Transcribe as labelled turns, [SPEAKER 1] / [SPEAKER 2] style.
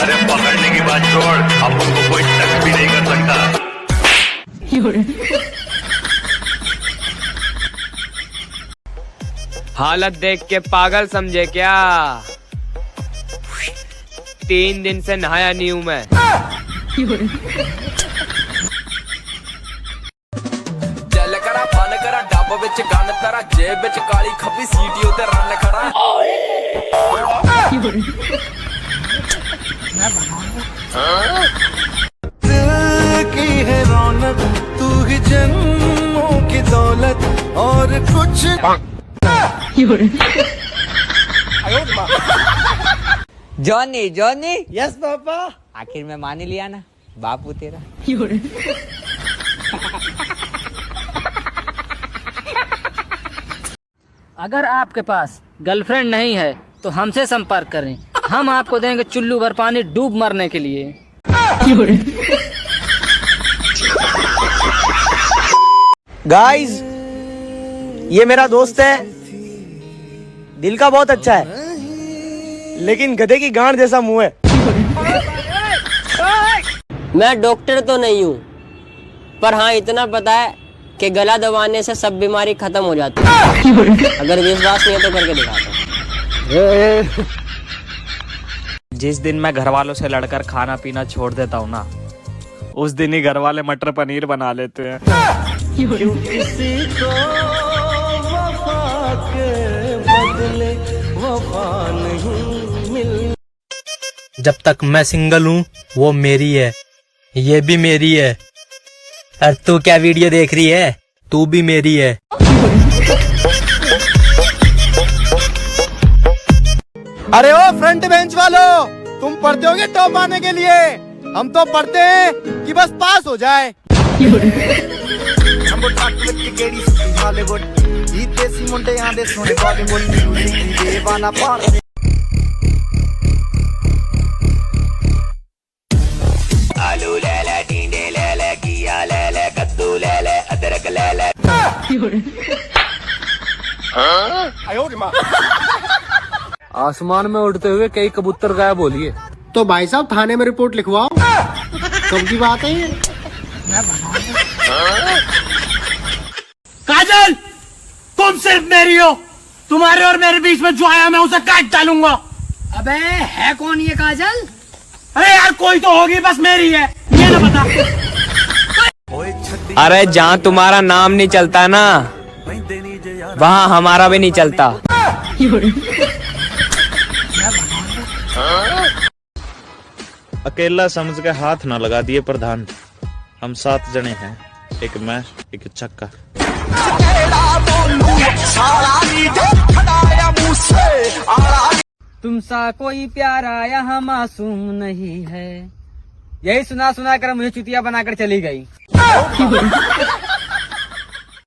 [SPEAKER 1] अरे पकड़ने की बात छोड़, अब उनको कोई टच भी नहीं कर सकता।
[SPEAKER 2] हालत देख के पागल समझे क्या? 3 दिन से नहाया नहीं हूँ मैं।
[SPEAKER 3] जल करा पान करा डब विच गन तरा जेब विच काली खब्बी सीटी उते रन खड़ा।
[SPEAKER 4] की है रौनक, तू ही जन्मों की दौलत और कुछ।
[SPEAKER 5] Johnny Johnny,
[SPEAKER 4] yes papa.
[SPEAKER 5] आखिर में मान ही लिया ना बापू तेरा।
[SPEAKER 6] अगर आपके पास गर्लफ्रेंड नहीं है तो हमसे संपर्क करें, हम आपको देंगे चुल्लू भर पानी डूब मरने के लिए।
[SPEAKER 7] गाइस, ये मेरा दोस्त है, दिल का बहुत अच्छा है, लेकिन गधे की गांड जैसा मुंह है।
[SPEAKER 8] मैं डॉक्टर तो नहीं हूँ, पर हाँ इतना पता है कि गला दबाने से सब बीमारी खत्म हो जाती है। अगर विश्वास नहीं है तो करके दिखाता हूँ।
[SPEAKER 9] जिस दिन मैं घर वालों से लड़कर खाना पीना छोड़ देता हूँ ना, उस दिन ही घर वाले मटर पनीर बना लेते हैं।
[SPEAKER 4] किसी को वफा के बदले वफा नहीं मिल।
[SPEAKER 7] जब तक मैं सिंगल हूँ वो मेरी है, ये भी मेरी है। और तू क्या वीडियो देख रही है? तू भी मेरी है। अरे ओ फ्रंट बेंच वालों, तुम पढ़ते होगे टॉप आने के लिए, हम तो पढ़ते हैं कि बस पास हो जाए। मुंडे आंदे सोने बॉलीवुड म्यूजिक दीवाना पार।
[SPEAKER 1] आलू ले ले, टींडे ले ले, घिया ले ले, कद्दू ले ले, अदरक ले ले।
[SPEAKER 2] आसमान में उड़ते हुए कई कबूतर गायब हो लिए।
[SPEAKER 7] तो भाई साहब थाने में रिपोर्ट लिखवाओ, कब की बात है ये?
[SPEAKER 6] काजल, तुम सिर्फ मेरी हो, तुम्हारे और मेरे बीच में जो आया मैं उसे काट डालूंगा। अबे है कौन ये काजल? अरे यार कोई तो होगी, बस मेरी है, ये ना बता।
[SPEAKER 2] अरे जहाँ तुम्हारा नाम नहीं चलता ना, वहाँ हमारा भी नहीं चलता।
[SPEAKER 9] अकेला समझ के हाथ ना लगा दिए प्रधान, हम 7 जने हैं, एक मैं एक चक्का।
[SPEAKER 6] तुमसा कोई प्यारा यहाँ मासूम नहीं है, यही सुना सुना कर मुझे चुतिया बनाकर चली गई।